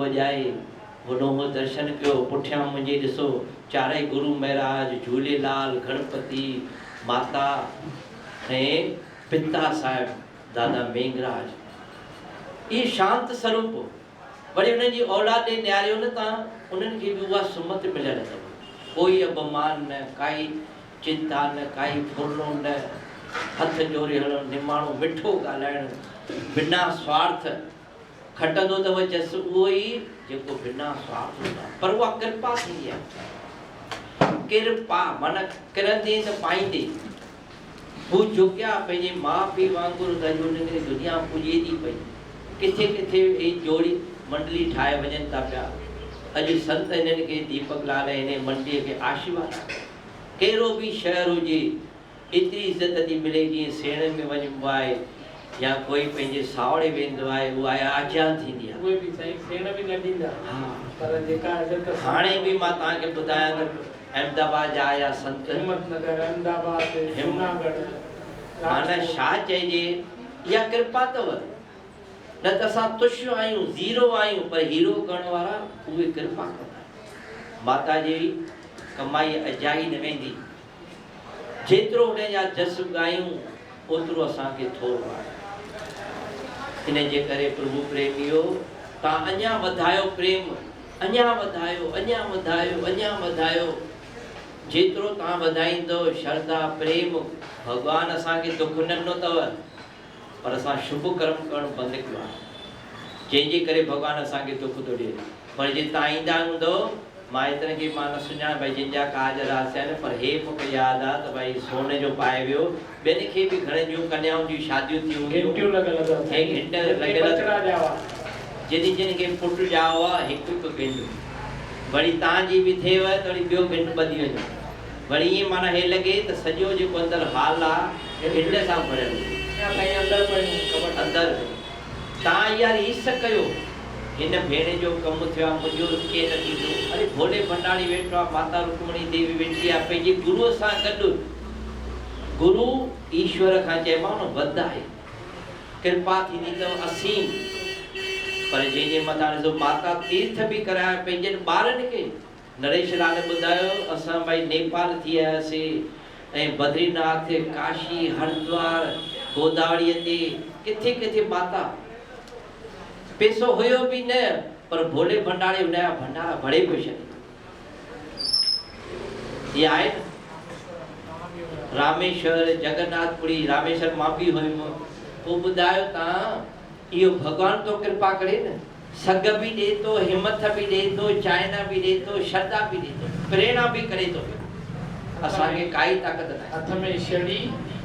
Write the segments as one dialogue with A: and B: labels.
A: वजाए वॾो दर्शन कयो। पुठियां मुंहिंजे ॾिसो चारई गुरु महाराज, झूलेलाल, गणपति माता ऐं पिता साहिब दादा मेघराज, ये शांत स्वरूप। वरी उन्हनि जी औलाद ॾे निहारियो न तव्हां, उन्हनि खे बि उहा सुमत मिलियल अथव। कोई अपमान न, काई चिंता न, काई फुरनो न, हथ जोड़े हलणु, निमाणो मिठो ॻाल्हाइणु, बिना स्वार्थ खटंदो अथव जस उहो ई जेको बिना स्वार्थ हूंदो आहे। पर उहा कृपा थींदी आहे। कृपा माना किरंदे त पाईंदे। हू झुकिया पंहिंजे माउ पीउ वांगुरु त उन्हनि दुनिया पुॼे थी पई। किथे किथे ही जोड़ी मंडली ठाहे वञनि था पिया। अॼु संत हिननि खे दीपक लाल हिन मंडलीअ खे आशीर्वाद आहे। कहिड़ो बि शहर हुजे, एतिरी इज़त थी मिले जीअं सेण में वञिबो आहे या कोई पंहिंजे सावड़े वेंदो आहे, उहा आजान थींदी आहे।
B: उहे बि सही सेण बि न ॾींदा। पर जेका
A: हाणे बि मां तव्हांखे ॿुधायां त अहमदाबाद जा या संत,
B: हिम्मतनगर, अहमदाबाद, जूनागढ़,
A: माना छा चइजे, इहा कृपा अथव। न त असां तुष्य आहियूं, ज़ीरो आहियूं, पर हीरो करण वारा उहे कृपा कंदा। माता जी कमाई अजाई न वेंदी। जेतिरो उन जा जस ॻायूं ओतिरो असांखे थोरो आहे। इन जे करे प्रभु प्रेमियो, तव्हां अञा वधायो प्रेम, अञा वधायो, अञा वधायो, अञा वधायो। जेतिरो तव्हां वधाईंदो श्रद्धा प्रेम, भॻवानु असांखे दुख न ॾिनो अथव, पर असां शुभ कर्म करणु बंदि कयो आहे, जंहिंजे करे भॻवानु असांखे दुख थो ॾिए। पर जे तव्हां ईंदा हूंदो, मां एतिरे खे मां न सुञाण भई जंहिंजा काज रास आहिनि, पर हे मूंखे यादि आहे त भई सोने जो पाए वियो। ॿियनि खे बि घणनि जूं कन्याउनि जी शादियूं थियूं, जिन जिन खे पुटु ॼाओ आहे, हिकु हिकु गिंड। वरी तव्हांजी बि थिएव त वरी ॿियो गिंड ॿधी वञो। वरी ईअं माना हे लॻे त सॼो जेको अंदरि हाल आहे गिंड सां भरियल अंदरि। तव्हां इहा रीस कयो, हिन भेण जो कमु थियो आहे, मुंहिंजो रुके न थींदो। अरे भोले भंडारी वेठो आहे, माता रुक्मणी देवी वेठी आहे पंहिंजे गुरूअ सां गॾु। गुरु ईश्वर खां चइबो न वधाए, कृपा थींदी अथव असीम। पर जंहिंजे मथां ॾिसो माता तीर्थ बि कराए पंहिंजनि ॿारनि खे। नरेश लाल ॿुधायो, असां भई नेपाल थी आयासीं ऐं बद्रीनाथ, काशी, हरिद्वार, गोदावरीअ ते किथे किथे माता। पैसो हुयो बि न, पर भोले भंडारे हुनजा भंडारा भरे पियो छॾे। इहा आहे न रामेश्वर, जगन्नाथपुरी। रामेश्वर मां बि हुयुमि। पोइ ॿुधायो तव्हां, इहो भॻवानु तो कृपा करे न। सग बि ॾे थो, हिमत बि ॾे थो, चाइना बि ॾे थो, श्रद्धा बि ॾे थो, प्रेरणा बि करे थो। असांखे काई ताक़त न आहे।
B: हथ में छड़ी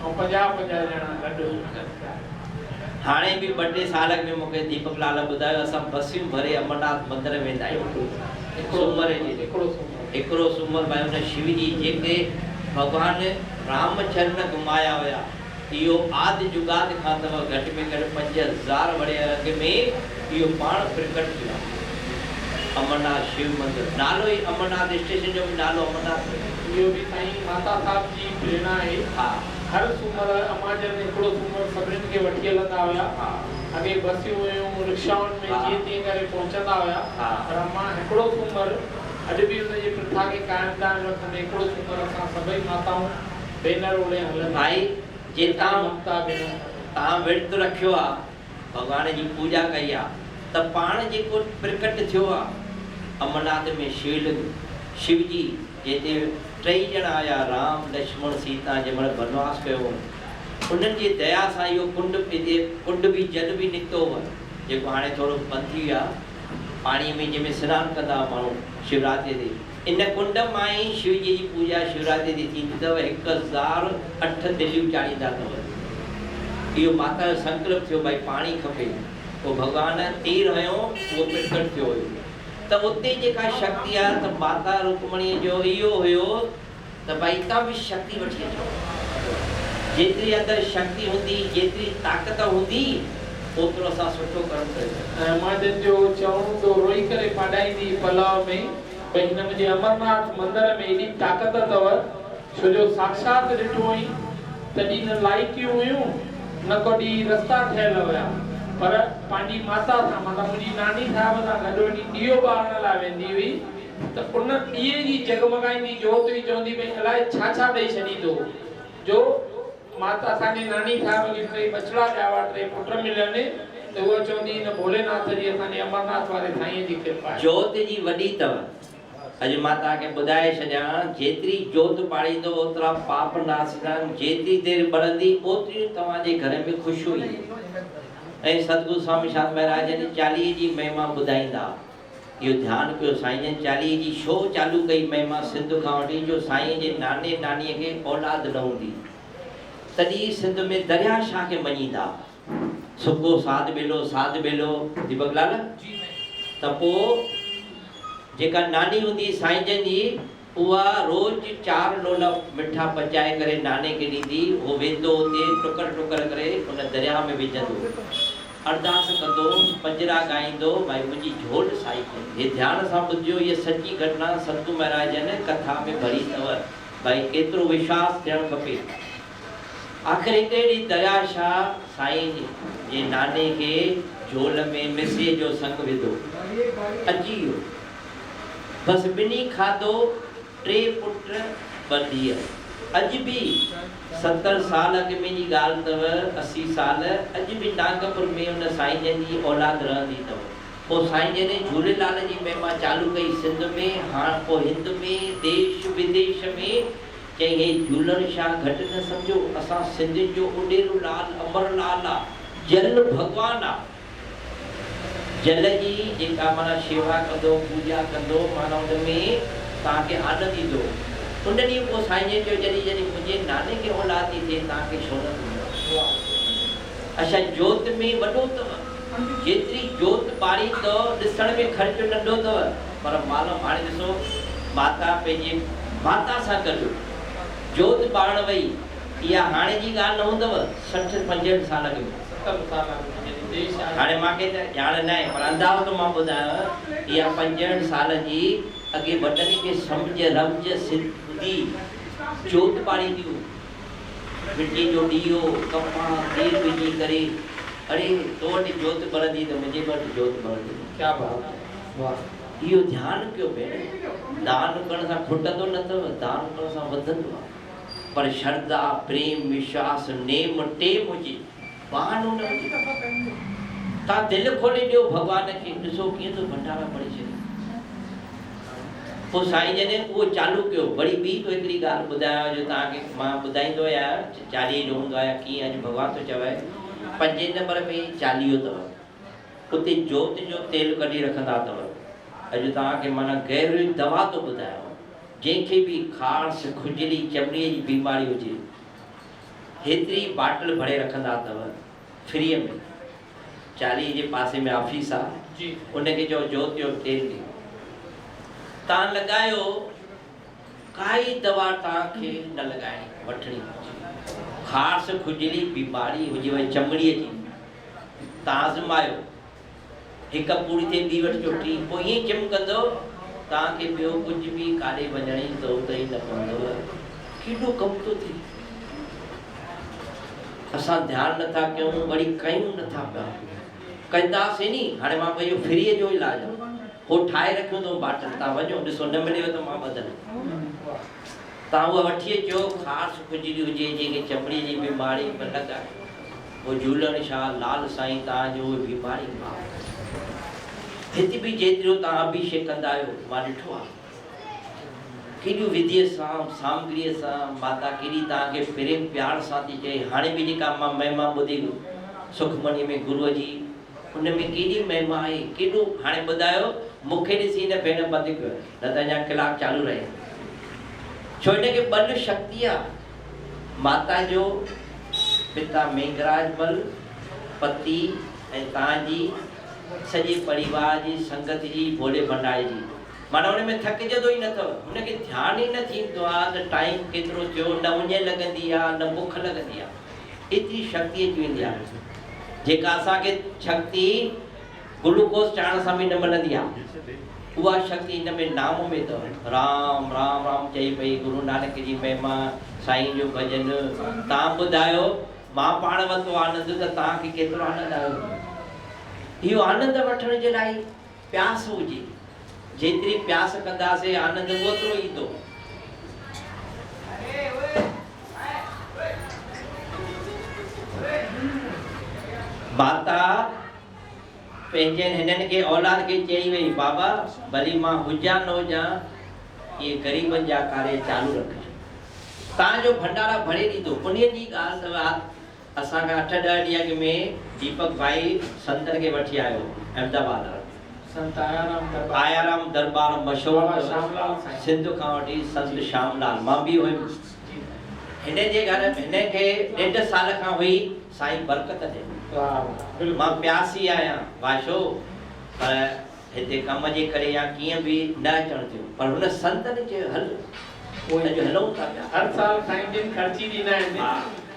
B: ऐं 50-50 ॼणा गॾु।
A: हाणे बि 2-3 साल में मूंखे दीपक लाल ॿुधायो, असां बसियूं भरे अमरनाथ मंदर वेंदा आहियूं। हिकिड़ो सूमर भाई हुन शिव जी जेके भॻवानु रामचंद्र घुमाया हुया, इहो आदि जुगाद खां अथव। घटि में घटि 5000 वड़े अॻ में इहो पाण प्रकट थियो आहे। अमरनाथ शिव मंदिर, नालो ई अमरनाथ, स्टेशन जो बि नालो अमरनाथ।
B: इहो बि साईं माता साहिब जी प्रेरणा आहे।
A: हा,
B: हर सूमर अमाजन हिकिड़ो सूमर सभिनीनि खे वठी हलंदा हुया। अॻे बसियूं हुयूं, रिक्शाउनि में जीअं तीअं करे पहुचंदा हुया। पर अमां हिकिड़ो सूमर अॼु बि हुनजी प्रथा खे क़ाइमु था रखनि। हिकिड़ो सूमर असां सभई माताऊं भेनर ओड़े हलनि।
A: भाई जे तव्हां विर्त रखियो आहे, भॻवान जी पूजा कई आहे, त पाण जेको प्रकट थियो आहे अमरनाथ में शिवलिंग, शिव जी जिते 3 ॼणा आया, राम, लक्ष्मण, सीता, जंहिं महिल वनवास कयो, उन्हनि जी दया सां इहो कुंड बि जल बि निकितो हो, जेको हाणे थोरो बंदि थी वियो आहे। पाणीअ में जंहिंमें सनानु कंदा माण्हू शिवरात्रि ते, इन कुंड मां ई शिव जी पूजा शिवरात्रि ते थींदी अथव। 1008 दिलियूं चाढ़ींदा अथव। इहो माता जो संकल्प थियो, भई पाणी खपे। पोइ भॻवानु तीर हयो, उहो प्रकट थियो हुयो। त उते जेका शक्ति आहे, त माता रुक्मणीअ जो इहो हुयो त भई तव्हां बि शक्ति वठी अचो। जेतिरी अंदरि शक्ति हूंदी, जेतिरी ताक़त हूंदी, ओतिरो असां सुठो कर्म कयूं।
B: ऐं मां जंहिंजो चवणो तो रोई करे पाॾाईंदी पलाव में, भई हिन मुंहिंजे अमरनाथ मंदर में एॾी ताक़त अथव, छो जो साक्षात ॾिठो हुई तॾहिं न लाइटियूं हुयूं, न कॾहिं रस्ता ठहियल हुया। पर पंहिंजी माता सां मतिलबु मुंहिंजी नानी साहिब सां गॾु वञी ॾीओ ॿारण लाइ वेंदी हुई त उन ॾीए जी जगमगाईंदी जोत हुई चवंदी भई अलाए छा छा ॾेई छॾींदो जो माता असांजी नानी साहिब खे 3 बचड़ा ॾिया हुआ 3 पुट मिलनि त उहा चवंदी हिन भोलेनाथ जी असांजे अमरनाथ वारे साईं जी कृपा आहे।
A: जोत जी वॾी अथव। अॼु मां तव्हांखे ॿुधाए छॾियां जेतिरी जोत पाड़ींदो ओतिरा पाप नासंदा, जेतिरी देरि ॿरंदी ओतिरी तव्हांजे घर में ख़ुशबू ईंदी। ऐं सतगुरु स्वामी शांत महाराज ने 40 जी महिमा ॿुधाईंदा। इहो ध्यानु कयो, साईं जन 40 जी छो चालू कई महिमा सिंध खां वठी जो साईं जे नाने नानीअ खे औलाद न हूंदी, तॾहिं सिंध में दरिया शाह खे मञींदा। सुको साध बेलो दीपकलाल त पोइ जेका नानी हूंदी साईं जन जी उहा रोज 4 लोला मिठा पचाए करे नाने खे ॾींदी। उहो वेंदो हुते टुकर करे उन दरिया में विझंदो, अरदास कंदो, पंजरा ॻाईंदो, भाई मुंहिंजी झोल साईं खे। हे ध्यान सां ॿुधियो, इहा सची घटना सतगुरु महाराज जन कथा में भरी अथव। भाई केतिरो विश्वास थियणु खपे। आख़िर हिकु ॾींहुं दरिया शाह साईं जे नाने खे झोल में मिसीअ जो संग विधो, अची वियो। बसि ॿिन्ही खाधो, 3 पुट 2 धीअ। अॼु बि 70 साल अॻु में जी ॻाल्हि अथव, 80 साल अॼु बि नागपुर में उन साईं जन जी औलाद रहंदी अथव। पोइ साईं जन झूलेलाल जी महिमा चालू कई सिंध में, हाणे पोइ हिंद में, देश विदेश में। चई हे झूलण शाह घटि न सम्झो, असां सिंधियुनि जो उॾेरो लाल अमरलाल आहे, जल भॻवान आहे। जल जी जेका माना शेवा कंदो, पूजा कंदो, माना उन में तव्हांखे आनंद ईंदो। उन ॾींहुं पोइ साईं जन जो जॾहिं मुंहिंजे नाने खे औलाद थी थिए तव्हांखे छो न थींदो। अच्छा, जोत में वॾो अथव, जेतिरी जोत ॿारी अथव ॾिसण में ख़र्चु नंढो अथव, पर मालूम हाणे ॾिसो माता पंहिंजे माता सां गॾु जोत ॿारण वई। इहा हाणे जी ॻाल्हि न हूंदव, 60-65 साल अॻु में,
B: 70 साल अॻु।
A: हाणे मूंखे त ॼाण न आहे, पर अंदाज़ो मां ॿुधायां, इहा 65 साल जी अॻे वॾनि खे सम्झ रमज सिंधी जोत ॿारींदियूं, मिटी जो ॾीओ कपा तेल विझी करे। अरे तो वटि जोत ॿरंदी त मुंहिंजे वटि जोत ॿरंदी। क्या बात है, वाह। इहो ध्यानु कयो भेण, दान करण सां खुटंदो न अथव, दान करण सां वधंदो आहे। पर श्रद्धा, प्रेम, विश्वास, नेम टेम हुजे, बहानो न हुजे। तव्हां दिलि खोले ॾियो भॻवान खे, ॾिसो कीअं थो भंडारा पढ़ी छॾे। पोइ साईं जन उहो चालू कयो। वरी ॿी तो हिकिड़ी ॻाल्हि ॿुधायां जो तव्हांखे मां ॿुधाईंदो आहियां, 40 जो हूंदो आहे कीअं। अॼु भॻवान थो चवे 5 नंबर में 40 अथव, उते जोत जो तेल कढी रखंदा अथव। अॼु तव्हांखे माना गहरी दवा थो ॿुधायां, जंहिंखे बि खांस, खुजली, चमड़ीअ जी बीमारी हुजे, हेतिरी बाटल भरे रखंदा अथव फ्रीअ में। 40 जे पासे में ऑफिस आहे, उनखे चओ जोत जो तेल ॾियो, तव्हां लॻायो। काई दवा तव्हांखे न लॻाइणी, वठणी हुजे। खांस, खुजली बीमारी हुजे चमड़ीअ जी, तव्हां आज़मायो। हिकु पूरी थिए ॿी वटि चोटी, पोइ ईअं चिमकंदो, तव्हांखे ॿियो कुझु बि काॾे वञण जी ज़रूरत ई न पवंदव। केॾो कमु थो थिए। असां ध्यानु नथा कयूं, वरी कयूं नथा पिया। कंदासीं नी, हाणे मां पंहिंजो फ्रीअ जो इलाजु हो ठाहे रखियो अथऊं बाटल, तव्हां वञो ॾिसो, न मिलेव त मां बदल तव्हां उहा वठी अचो। ख़ासि खुजली हुजे, जंहिंखे चमड़ीअ जी बीमारी में लॻाए, उहो झूलण शाह लाल साईं तव्हांजो उहे बीमारी हिते बि जेतिरो तव्हां अभिषेक कंदा आहियो, मां ॾिठो आहे केॾियूं विधीअ सां, सामग्रीअ सां, माता केॾी तव्हांखे प्रेम प्यार सां थी चए। हाणे बि जेका मां महिमा ॿुधी सुखमनीअ में गुरूअ जी, उन में केॾी महिमा आहे, केॾो। हाणे ॿुधायो, मूंखे ॾिसी न भेण बंदि कयो, न त अञा कलाक चालू रहे। छो हिनखे बल शक्ति आहे। माता जो पिता मेघराजमल, पति ऐं तव्हांजी सॼे परिवार जी संगत जी, भोले भंडारे जी, माना हुन में थकिजंदो ई न अथव। हुनखे ध्यानु ई न थींदो आहे त टाइम केतिरो थियो, न उञ लॻंदी आहे, न बुख लॻंदी आहे। एतिरी शक्ति अची वेंदी आहे, जेका असांखे शक्ति ग्लूकोस चाढ़ण सां बि न मिलंदी आहे। उहा शक्ति हिन में नाम में अथव। राम राम राम चई पई, गुरु नानक जी महिमा, साईं जो भॼन। तव्हां ॿुधायो, मां पाण वरितो आनंद त तव्हांखे केतिरो आनंद आयो। इहो आनंद वठण जे लाइ प्यास हुजे, जेतिरी प्यास कंदासीं आनंद ओतिरो ईंदो। माता पंहिंजे हिननि खे औलाद खे चई वई, बाबा भली मां हुजां न हुजां, ये गरीबनि जा कार्य चालू रखिजो, तव्हांजो भंडारा भरे ॾींदो। उन जी ॻाल्हि अथव असांखां 8-10 ॾींहं में दीपक भाई संतन खे वठी आयो अहमदाबाद।
B: संत
A: आयाराम दरबार मशहूर सिंध खां वठी संत श्यामलाल, मां बि हुयुमि हिन जे घर। हिन खे 1.5 साल खां हुई साईं बरकत ॾे। मां प्यासी आहियां वाशो, पर हिते कम जे करे या कीअं बि न अचण थियो, पर हुन संतनि जे हलूं था पिया।
B: हर साल साईं जिन खर्ची ॾींदा आहिनि।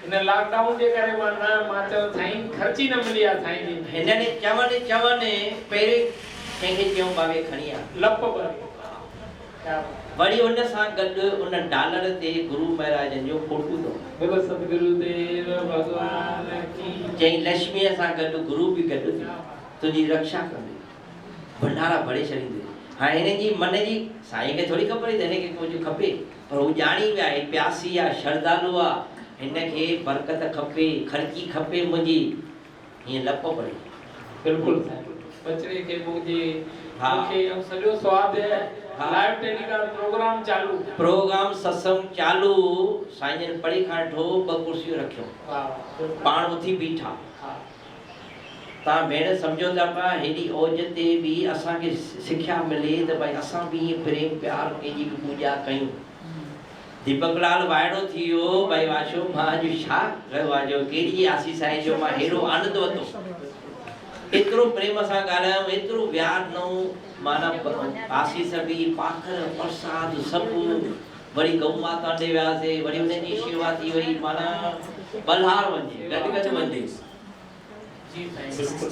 B: इन लॉकडाउन जे करे मां चयो साईं खर्ची न मिली आहे साईं जी।
A: हिननि चवनि पहिरें कंहिंखे चयूं बाबे खणी आ
B: लप
A: वरी उन सां गॾु उन डॉलर ते गुरु महाराजनि जो फोटो अथव।
B: बोलो सतगुरुदेव भगवान की।
A: चई लक्ष्मीअ सां गॾु गुरु बि गॾु थी तुंहिंजी रक्षा कंदे, भंडारा भरे छॾींदे। हाणे हिन जी मन जी साईं खे थोरी ख़बर आहे हिन खे कुझु खपे, पर हू ॼाणी विया आहे प्यासी आहे, श्रद्धालु आहे, हिन खे बरकत खपे, खर्ची खपे मुंहिंजी, हीअं लप पड़े।
B: बिल्कुलु बचड़े के मुझे मूंखे सॼो स्वाद है। लाइव टेलीकास्ट प्रोग्राम चालू,
A: प्रोग्राम सत्संग चालू। साईं जन पढ़ी खां ठो 2 कुर्सियूं रखियो, पाण उथी बीठा। तव्हां भेण सम्झो था पिया हेॾी ओज ते बि असांखे सिख्या मिले त भई असां बि ईअं प्रेम प्यार कंहिंजी बि पूॼा कयूं। दीपक लाल वाइड़ो थी वियो भई वाशो मां अॼु छा कयो आहे, जो कहिड़ी आसीस आहे जो मां हेॾो आनंद वरितो, एतिरो प्रेम सां ॻाल्हायूं, एतिरो व्यार नऊं, माना आसीस बि पाखर प्रसाद सभु। वरी गौ माता ॾे वियासीं, वरी उनजी शेवा थी वई, माना बल्हार वञे गॾु वञे।
B: जी साईं बिल्कुलु।